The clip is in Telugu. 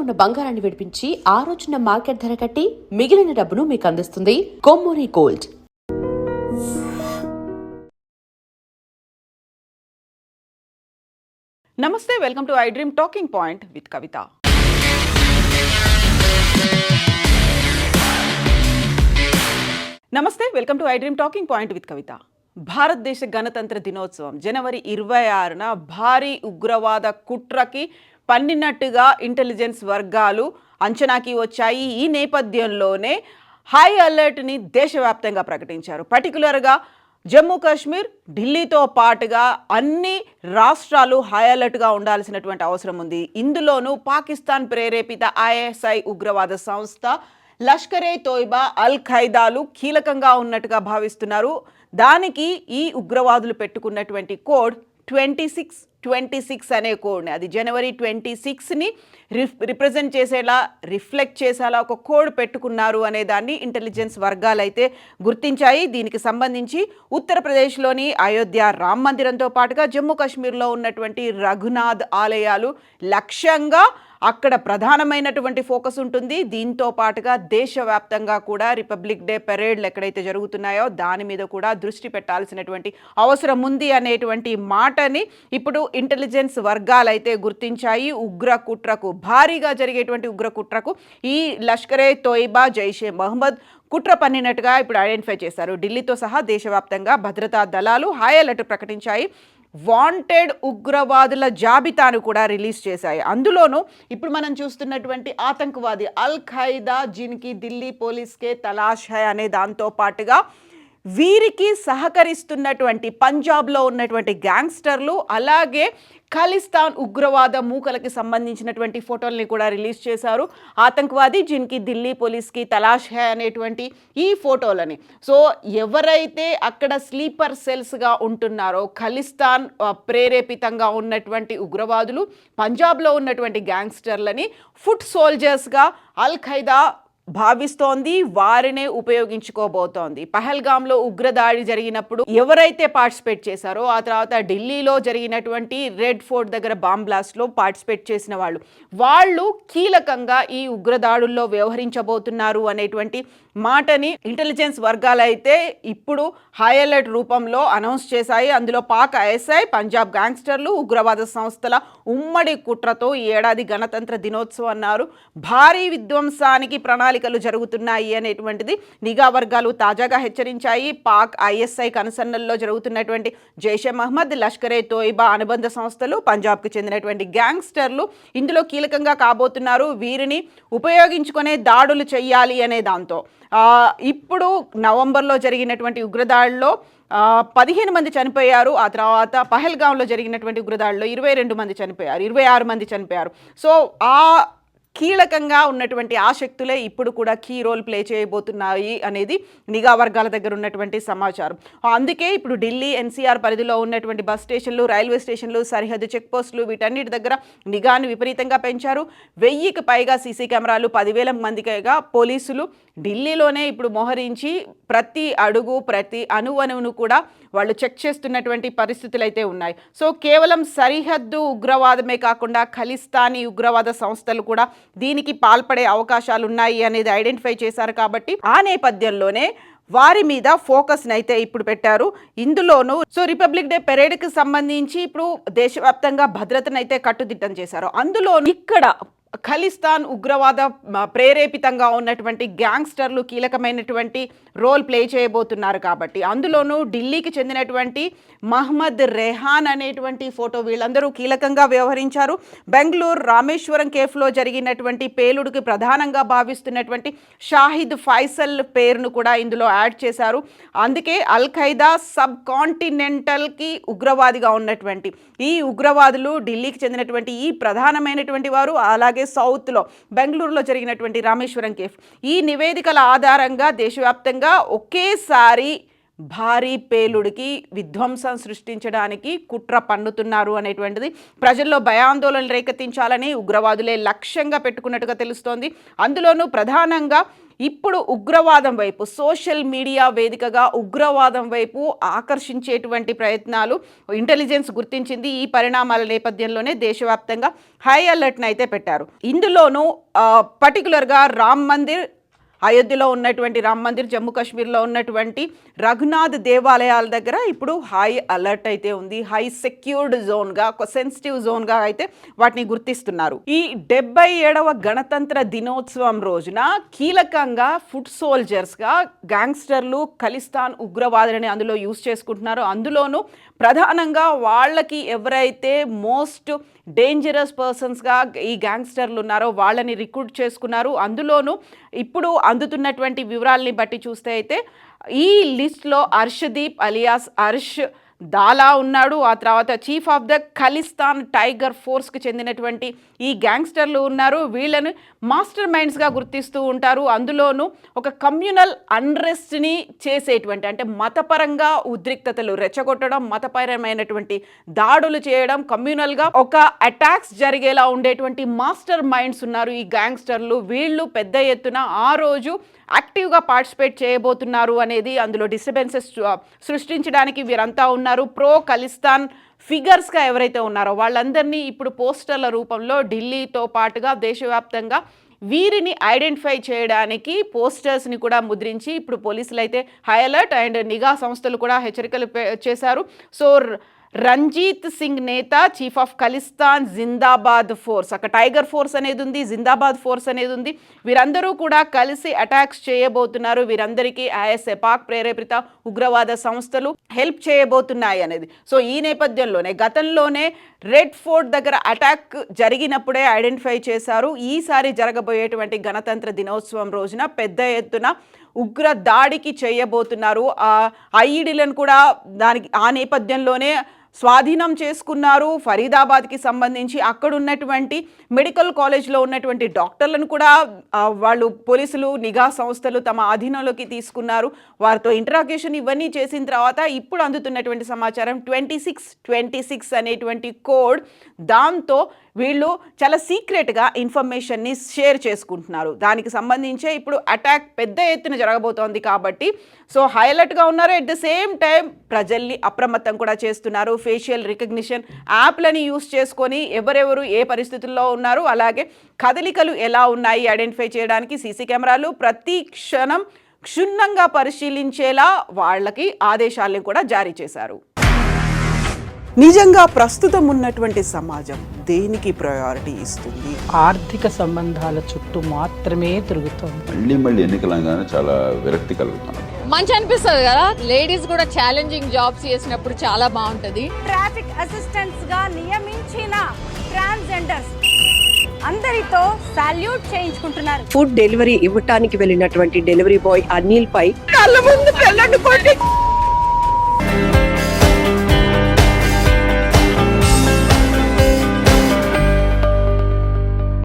ఉన్న బంగారాన్ని విడిపించి ఆ రోజున మార్కెట్ ధర కట్టి మిగిలిన డబ్బును మీకు అందిస్తుంది కొమ్మూరి గోల్డ్. నమస్తే, welcome to I Dream talking point with Kavitha. నమస్తే, welcome to I Dream talking point with Kavitha. భారతదేశ గణతంత్ర దినోత్సవం జనవరి 26న భారీ ఉగ్రవాద కుట్రకి పన్నినట్టుగా ఇంటెలిజెన్స్ వర్గాలు అంచనాకి వచ్చాయి. ఈ నేపథ్యంలోనే హై అలర్ట్ని దేశవ్యాప్తంగా ప్రకటించారు. పర్టికులర్గా జమ్మూ కాశ్మీర్, ఢిల్లీతో పాటుగా అన్ని రాష్ట్రాలు హై అలర్ట్గా ఉండాల్సినటువంటి అవసరం ఉంది. ఇందులోనూ పాకిస్తాన్ ప్రేరేపిత ఐఎస్ఐ ఉగ్రవాద సంస్థ లష్కరే తోయిబా, అల్ ఖైదాలు కీలకంగా ఉన్నట్టుగా భావిస్తున్నారు. దానికి ఈ ఉగ్రవాదులు పెట్టుకున్నటువంటి కోడ్ 2626 అనే కోడ్ని, అది జనవరి 26ని రిప్రజెంట్ చేసేలా, రిఫ్లెక్ట్ చేసేలా ఒక కోడ్ పెట్టుకున్నారు అనే దాన్ని ఇంటెలిజెన్స్ వర్గాలు అయితే గుర్తించాయి. దీనికి సంబంధించి ఉత్తరప్రదేశ్లోని అయోధ్య రామ్ మందిరంతో పాటుగా జమ్మూ కాశ్మీర్లో ఉన్నటువంటి రఘునాథ్ ఆలయాలు లక్ష్యంగా అక్కడ ప్రధానమైనటువంటి ఫోకస్ ఉంటుంది. దీంతో పాటుగా దేశవ్యాప్తంగా కూడా రిపబ్లిక్ డే పెరేడ్లు ఎక్కడైతే జరుగుతున్నాయో దాని మీద కూడా దృష్టి పెట్టాల్సినటువంటి అవసరం ఉంది అనేటువంటి మాటని ఇప్పుడు ఇంటెలిజెన్స్ వర్గాలు అయితే గుర్తించాయి. ఉగ్ర కుట్రకు, భారీగా జరిగేటువంటి ఉగ్ర కుట్రకు ఈ లష్కరే తోయిబా, జైషే మహమ్మద్ కుట్ర పన్నినట్టుగా ఇప్పుడు ఐడెంటిఫై చేశారు. ఢిల్లీతో సహా దేశవ్యాప్తంగా భద్రతా దళాలు హై అలర్ట్ ప్రకటించాయి. వాంటెడ్ ఉగ్రవాదుల జాబితాను కూడా రిలీజ్ చేశాయి. అందులోనూ ఇప్పుడు మనం చూస్తున్నటువంటి ఆతంకవాది అల్ ఖైదా, జిన్కి ఢిల్లీ పోలీస్కే తలాష్ హై అనే దాంతో పాటుగా వీరికి సహకరిస్తున్నటువంటి పంజాబ్లో ఉన్నటువంటి గ్యాంగ్స్టర్లు, అలాగే ఖలిస్తాన్ ఉగ్రవాద మూకలకి సంబంధించినటువంటి ఫోటోల్ని కూడా రిలీజ్ చేశారు. ఆతంకవాది జిన్కి ఢిల్లీ పోలీస్కి తలాష్ హై అనేటువంటి ఈ ఫోటోలని. సో ఎవరైతే అక్కడ స్లీపర్ సెల్స్గా ఉంటున్నారో, ఖలిస్తాన్ ప్రేరేపితంగా ఉన్నటువంటి ఉగ్రవాదులు, పంజాబ్లో ఉన్నటువంటి గ్యాంగ్స్టర్లని ఫుట్ సోల్జర్స్గా అల్ ఖైదా భావిస్తోంది, వారినే ఉపయోగించుకోబోతోంది. పహల్గామ్లో ఉగ్రదాడి జరిగినప్పుడు ఎవరైతే పార్టిసిపేట్ చేశారో, ఆ తర్వాత ఢిల్లీలో జరిగినటువంటి రెడ్ ఫోర్ట్ దగ్గర బాంబ్ బ్లాస్ట్లో పార్టిసిపేట్ చేసిన వాళ్ళు కీలకంగా ఈ ఉగ్రదాడుల్లో వ్యవహరించబోతున్నారు అనేటువంటి మాటని ఇంటెలిజెన్స్ వర్గాలు అయితే ఇప్పుడు హై అలర్ట్ రూపంలో అనౌన్స్ చేశాయి. అందులో పాక్ ఐఎస్ఐ, పంజాబ్ గ్యాంగ్స్టర్లు, ఉగ్రవాద సంస్థల ఉమ్మడి కుట్రతో ఈ ఏడాది గణతంత్ర దినోత్సవం అన్నారు. భారీ విధ్వంసానికి ప్రణాళికలు జరుగుతున్నాయి అనేటువంటిది నిఘా వర్గాలు తాజాగా హెచ్చరించాయి. పాక్ ఐఎస్ఐ కనుసన్నల్లో జరుగుతున్నటువంటి జైషే మహమ్మద్, లష్కరే తోయిబా అనుబంధ సంస్థలు, పంజాబ్కి చెందినటువంటి గ్యాంగ్స్టర్లు ఇందులో కీలకంగా కాబోతున్నారు. వీరిని ఉపయోగించుకునే దాడులు చెయ్యాలి అనే దాంతో ఇప్పుడు నవంబర్లో జరిగినటువంటి ఉగ్రదాడిలో 15 మంది చనిపోయారు. ఆ తర్వాత పహల్గాంలో జరిగినటువంటి ఉగ్రదాడిలో 22 మంది చనిపోయారు, 26 మంది చనిపోయారు. సో కీలకంగా ఉన్నటువంటి ఆసక్తులే ఇప్పుడు కూడా కీ రోల్ ప్లే చేయబోతున్నాయి అనేది నిఘా వర్గాల దగ్గర ఉన్నటువంటి సమాచారం. అందుకే ఇప్పుడు ఢిల్లీ ఎన్సీఆర్ పరిధిలో ఉన్నటువంటి బస్ స్టేషన్లు, రైల్వే స్టేషన్లు, సరిహద్దు చెక్ పోస్టులు వీటన్నిటి దగ్గర నిఘాను విపరీతంగా పెంచారు. 1000కి పైగా సీసీ కెమెరాలు, 10,000 మందికిగా పోలీసులు ఢిల్లీలోనే ఇప్పుడు మోహరించి ప్రతి అడుగు, ప్రతి అణువణువును కూడా వాళ్ళు చెక్ చేస్తున్నటువంటి పరిస్థితులు అయితే ఉన్నాయి. సో కేవలం సరిహద్దు ఉగ్రవాదమే కాకుండా ఖలిస్తానీ ఉగ్రవాద సంస్థలు కూడా దీనికి పాల్పడే అవకాశాలు ఉన్నాయి అనేది ఐడెంటిఫై చేశారు. కాబట్టి ఆ నేపథ్యంలోనే వారి మీద ఫోకస్ని అయితే ఇప్పుడు పెట్టారు. ఇందులోనూ రిపబ్లిక్ డే పెరేడ్కి సంబంధించి ఇప్పుడు దేశవ్యాప్తంగా భద్రతను అయితే కట్టుదిట్టం చేశారు. అందులో ఇక్కడ ఖలిస్తాన్ ఉగ్రవాద ప్రేరేపితంగా ఉన్నటువంటి గ్యాంగ్స్టర్లు కీలకమైనటువంటి రోల్ ప్లే చేయబోతున్నారు. కాబట్టి అందులోనూ ఢిల్లీకి చెందినటువంటి మహమ్మద్ రెహాన్ అనేటువంటి ఫోటో వీళ్ళందరూ కీలకంగా వ్యవహరించారు. బెంగళూరు రామేశ్వరం కేఫ్లో జరిగినటువంటి పేలుడుకి ప్రధానంగా భావిస్తున్నటువంటి షాహిద్ ఫైసల్ పేరును కూడా ఇందులో యాడ్ చేశారు. అందుకే అల్ ఖైదా సబ్ కాంటినెంటల్కి ఉగ్రవాదిగా ఉన్నటువంటి ఈ ఉగ్రవాదులు ఢిల్లీకి చెందినటువంటి ఈ ప్రధానమైనటువంటి వారు, అలాగే సౌత్లో బెంగళూరులో జరిగినటువంటి రామేశ్వరం కేఫ్. ఈ నివేదికల ఆధారంగా దేశవ్యాప్తంగా ఒకేసారి భారీ పేలుడికి విధ్వంసం సృష్టించడానికి కుట్ర పన్నుతున్నారు అనేటువంటిది ప్రజల్లో భయాందోళనలు రేకెత్తించాలని ఉగ్రవాదులే లక్ష్యంగా పెట్టుకున్నట్టుగా తెలుస్తోంది. అందులోనూ ప్రధానంగా ఇప్పుడు ఉగ్రవాదం వైపు, సోషల్ మీడియా వేదికగా ఉగ్రవాదం వైపు ఆకర్షించేటువంటి ప్రయత్నాలు ఇంటెలిజెన్స్ గుర్తించింది. ఈ పరిణామాల నేపథ్యంలోనే దేశవ్యాప్తంగా హై అలర్ట్ని అయితే పెట్టారు. ఇందులోనూ పర్టికులర్గా రామ్ మందిర్, అయోధ్యలో ఉన్నటువంటి రామ్ మందిర్, జమ్మూ కాశ్మీర్లో ఉన్నటువంటి రఘునాథ్ దేవాలయాల దగ్గర ఇప్పుడు హై అలర్ట్ అయితే ఉంది. హై సెక్యూర్డ్ జోన్గా, ఒక సెన్సిటివ్ జోన్గా అయితే వాటిని గుర్తిస్తున్నారు. ఈ 77వ గణతంత్ర దినోత్సవం రోజున కీలకంగా ఫుట్ సోల్జర్స్గా గ్యాంగ్స్టర్లు ఖలిస్తాన్ ఉగ్రవాదులని అందులో యూజ్ చేసుకుంటున్నారు. అందులోనూ ప్రధానంగా వాళ్ళకి ఎవరైతే మోస్ట్ డేంజరస్ పర్సన్స్గా ఈ గ్యాంగ్స్టర్లు ఉన్నారో వాళ్ళని రిక్రూట్ చేసుకున్నారు. అందులోనూ ఇప్పుడు అందుతున్నటువంటి వివరాలని బట్టి చూస్తే అయితే ఈ లిస్ట్లో అర్షదీప్ అలియాస్ అర్ష్ దాలా ఉన్నాడు. ఆ తర్వాత chief of the Khalistan tiger ఫోర్స్కి చెందినటువంటి ఈ గ్యాంగ్స్టర్లు ఉన్నారు. వీళ్ళని మాస్టర్ మైండ్స్గా గుర్తిస్తూ ఉంటారు. అందులోనూ ఒక కమ్యూనల్ అన్రెస్ట్ని చేసేటువంటి, అంటే మతపరంగా ఉద్రిక్తతలు రెచ్చగొట్టడం, మతపరమైనటువంటి దాడులు చేయడం, కమ్యూనల్గా ఒక అటాక్స్ జరిగేలా ఉండేటువంటి మాస్టర్ మైండ్స్ ఉన్నారు ఈ గ్యాంగ్స్టర్లు. వీళ్ళు పెద్ద ఎత్తున ఆ రోజు యాక్టివ్గా పార్టిసిపేట్ చేయబోతున్నారు అనేది అందులో డిస్టర్బెన్సెస్ సృష్టించడానికి వీరంతా ఉన్నారు. ప్రో ఖలిస్తాన్ ఫిగర్స్గా ఎవరైతే ఉన్నారో వాళ్ళందరినీ ఇప్పుడు పోస్టర్ల రూపంలో ఢిల్లీతో పాటుగా దేశవ్యాప్తంగా వీరిని ఐడెంటిఫై చేయడానికి పోస్టర్స్ని కూడా ముద్రించి ఇప్పుడు పోలీసులు అయితే హై అలర్ట్ అండ్ నిఘా సంస్థలు కూడా హెచ్చరికలు చేశారు. సో రంజీత్ సింగ్ నేత, chief of Khalistan Zindabad force, అక్కడ టైగర్ ఫోర్స్ అనేది ఉంది, జిందాబాద్ ఫోర్స్ అనేది ఉంది. వీరందరూ కూడా కలిసి అటాక్స్ చేయబోతున్నారు. వీరందరికీ ఐఎస్ఐ, పాక్ ప్రేరేపిత ఉగ్రవాద సంస్థలు హెల్ప్ చేయబోతున్నాయి అనేది. సో ఈ నేపథ్యంలోనే గతంలోనే రెడ్ ఫోర్ట్ దగ్గర అటాక్ జరిగినప్పుడే ఐడెంటిఫై చేశారు. ఈసారి జరగబోయేటువంటి గణతంత్ర దినోత్సవం రోజున పెద్ద ఎత్తున ఉగ్ర దాడికి చేయబోతున్నారు. ఐఈడీలను కూడా ఆ నేపథ్యంలోనే స్వాధీనం చేసుకున్నారు. ఫరీదాబాద్కి సంబంధించి అక్కడ ఉన్నటువంటి మెడికల్ కాలేజ్లో ఉన్నటువంటి డాక్టర్లను కూడా వాళ్ళు పోలీసులు, నిఘా సంస్థలు తమ అధీనంలోకి తీసుకున్నారు. వారితో ఇంటరాగేషన్ ఇవన్నీ చేసిన తర్వాత ఇప్పుడు అందుతున్నటువంటి సమాచారం 2626 అనేటువంటి కోడ్, దాంతో వీళ్ళు చాలా సీక్రెట్గా ఇన్ఫర్మేషన్ని షేర్ చేసుకుంటున్నారు. దానికి సంబంధించే ఇప్పుడు అటాక్ పెద్ద ఎత్తున జరగబోతోంది కాబట్టి సో హైలైట్గా ఉన్నారు. ఎట్ ద సేమ్ టైం ప్రజల్ని అప్రమత్తం కూడా చేస్తున్నారు. ఫేషియల్ రికగ్నిషన్ యాప్లని యూస్ చేసుకొని ఎవరెవరు ఏ పరిస్థితుల్లో ఉన్నారు, అలాగే కదలికలు ఎలా ఉన్నాయి ఐడెంటిఫై చేయడానికి సీసీ కెమెరాలు ప్రతి క్షణం క్షుణ్ణంగా పరిశీలించేలా వాళ్ళకి ఆదేశాలను కూడా జారీ చేశారు. నిజంగా ప్రస్తుతం ఉన్నటువంటి సమాజం దేనికి ప్రయారిటీ ఇస్తుంది? ఆర్థిక సంబంధాల చుట్టూ మాత్రమే తిరుగుతుంది. మళ్ళీ ఎన్నికలంగానే చాలా విరక్తి కలుగుతాను. మంచి అనిపిస్తుంది కదా, లేడీస్ కూడా ఛాలెంజింగ్ జాబ్స్ చేసినప్పుడు చాలా బాగుంటది. ట్రాఫిక్ అసిస్టెంట్స్ గా నియమించిన ట్రాన్స్జెండర్స్ అందరితో సాల్యూట్ చేయించుకుంటున్నారు. ఫుడ్ డెలివరీ ఇవ్వటానికి వెళ్ళినటువంటి డెలివరీ బాయ్ అనిల్ పై కళ్ళ ముందు పెళ్ళండి